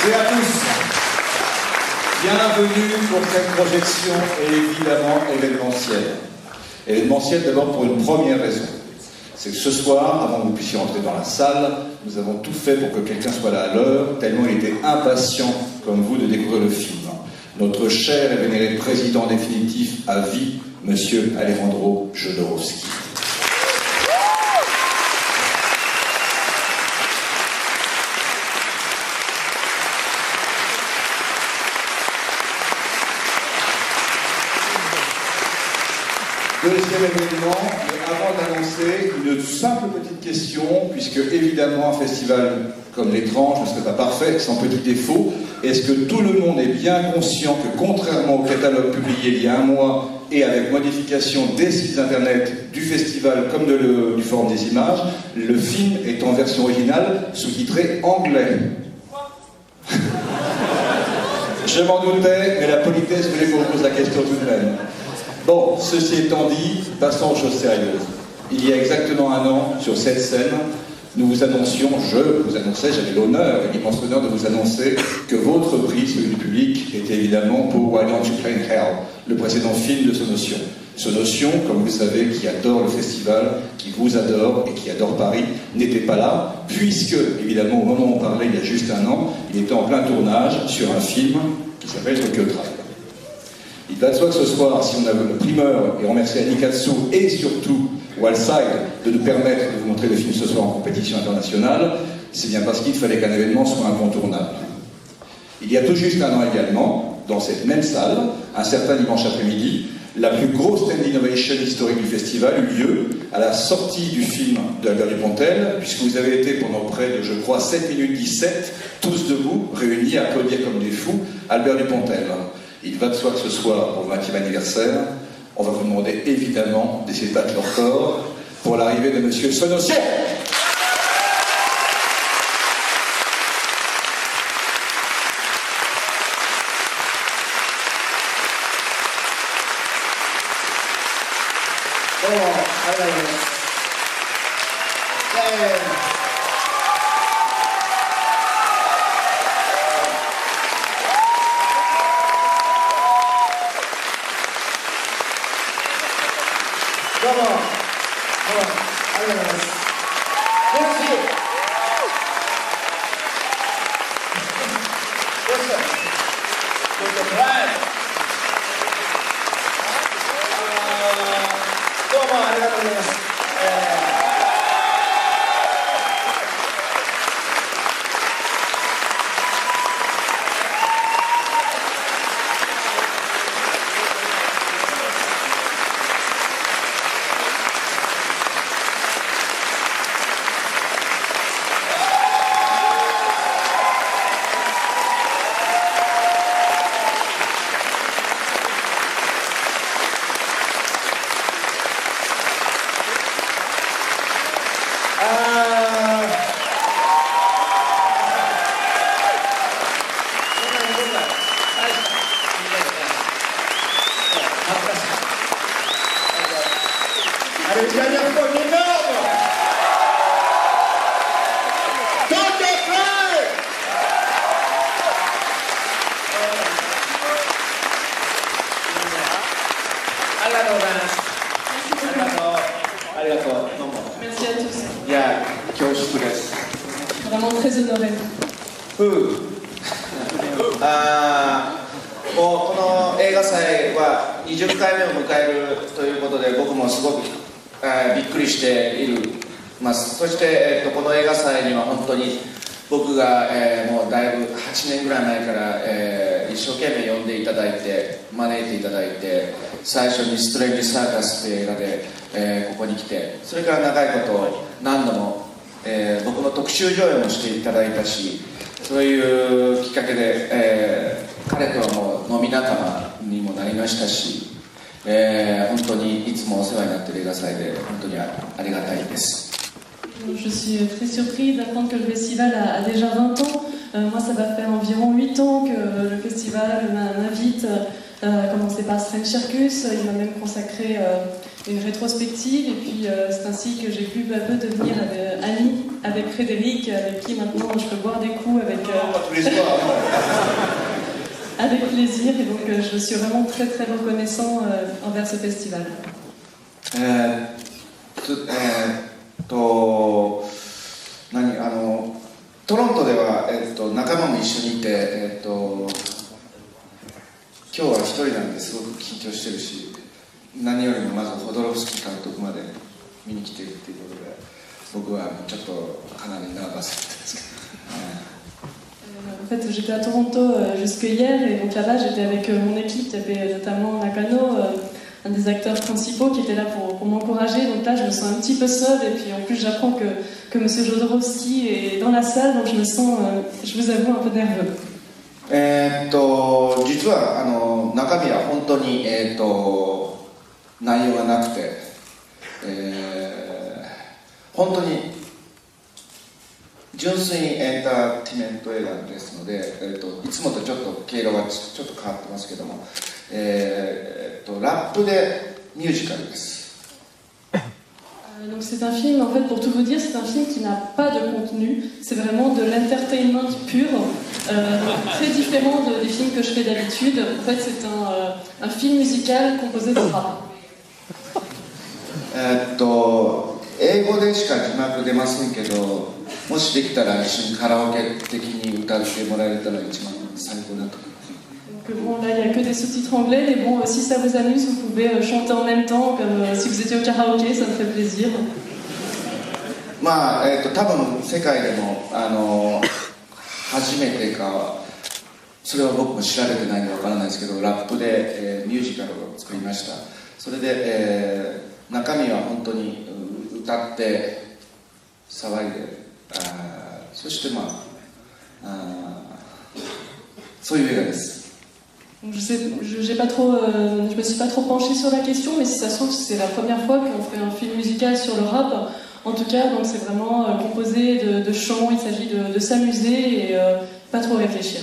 et à tous. Bienvenue pour cette projection évidemment événementielle. Événementielle d'abord pour une première raison. C'est que ce soir, avant que vous puissiez entrer dans la salle, nous avons tout fait pour que quelqu'un soit là à l'heure, tellement il était impatient, comme vous, de découvrir le film. Notre cher et vénéré président définitif à vie, Monsieur Alejandro Jodorowsky. Deuxième événement, mais avant d'annoncer, une simple petite question, puisque évidemment un festival comme l'Étrange ne serait pas parfait, sans petit défaut. Est-ce que tout le monde est bien conscient que contrairement au catalogue publié il y a un mois et avec modification des sites internet du festival comme du Forum des images, le film est en version originale sous-titré anglais? Je m'en doutais, mais la politesse voulait qu'on pose la question tout de même. Bon, ceci étant dit, passons aux choses sérieuses. Il y a exactement un an, sur cette scène, je vous annonçais, j'avais l'honneur et l'immense honneur de vous annoncer que votre prix, celui du public, était évidemment pour Why Don't You Play in Hell, le précédent film de Sonotion. Sonotion, comme vous le savez, qui adore le festival, qui vous adore et qui adore Paris, n'était pas là, puisque, évidemment, au moment où on parlait, il y a juste un an, il était en plein tournage sur un film qui s'appelle Tokyo Tribe. Il va de soi que ce soir, si on a le primeur, et remercier Nikatsu et surtout Wallside de nous permettre de vous montrer le film ce soir en compétition internationale, c'est bien parce qu'il fallait qu'un événement soit incontournable. Il y a tout juste un an également, dans cette même salle, un certain dimanche après-midi, la plus grosse stand innovation historique du festival eut lieu à la sortie du film de Albert Dupontel, puisque vous avez été pendant près de, je crois, 7 minutes 17, tous debout, réunis à applaudir comme des fous Albert Dupontel. Il va de soi que ce soir, au 20e anniversaire, on va vous demander évidemment d'essayer de battre leur corps pour l'arrivée de Monsieur Sonotion.そして、この映画祭には本当に僕が、もうだいぶ8年ぐらい前から、一生懸命呼んでいただいて招いていただいて、最初に「ストレンジサーカス」という映画で、ここに来て、それから長いこと何度も、僕の特集上映もしていただいたし、そういうきっかけで、彼とはもう飲み仲間にもなりましたし、本当にいつもお世話になっている映画祭で本当にありがたいです。Je suis très surprise d'apprendre que le festival a déjà 20 ans. Moi, ça va faire environ 8 ans que le festival m'invite commencé par Strange Circus, il m'a même consacré une rétrospective, et puis c'est ainsi que j'ai pu peu à peu devenir amie avec Frédéric, avec qui maintenant je peux boire des coups avec, tous les soirs. avec plaisir, et donc je suis vraiment très très reconnaissant envers ce festival. トロントでは、仲間も一緒にいて、今日は一人なんですごく緊張してるし、何よりもまずホドロフスキー監督まで見に来てるっていうことで、僕はちょっとかなりナーバスですけど。En fait, j'étais à Toronto jusque hier, et donc là-bas j'étais avec mon équipe, il y avait notamment Nakano, un des acteurs principaux qui était là pour m'encourager, donc là je me sens un petit peu seule, et puis en plus j'apprends que M. Jodorowsky est dans la salle, donc je me sens, je vous avoue, un peu nerveux. 実は中身は本当に、内容がなくて、本当に純粋にエンターテイメント映画ですので、いつもとちょっと経路がちょっと変わってますけども、ラップでミュージカルです。Donc c'est un film, en fait, pour tout vous dire, c'est un film qui n'a pas de contenu, c'est vraiment de l'entertainment pur, très différent des films que je fais d'habitude. En fait, c'est un film musical composé de rap. 英語でしか字幕出ませんけど、もしできたら一緒にカラオケ的に歌ってもらえたら一番最高だと思います。 Donc bon, là il n'y a que des sous-titres anglais, mais bon, si ça vous amuse, vous pouvez chanter en même temps, comme si vous étiez au karaoké, ça me fait plaisir. まあ、多分世界でも初めてか、それは僕も調べてないのでわからないですけど、ラップで、ミュージカルを作りました。それで、中身は本当に歌って騒いで、そしてまあ、そういう映画です。 Donc je me suis pas trop penchée sur la question, mais si ça se trouve, c'est la première fois qu'on fait un film musical sur le rap. En tout cas, donc c'est vraiment composé de chants, il s'agit de s'amuser et pas trop réfléchir.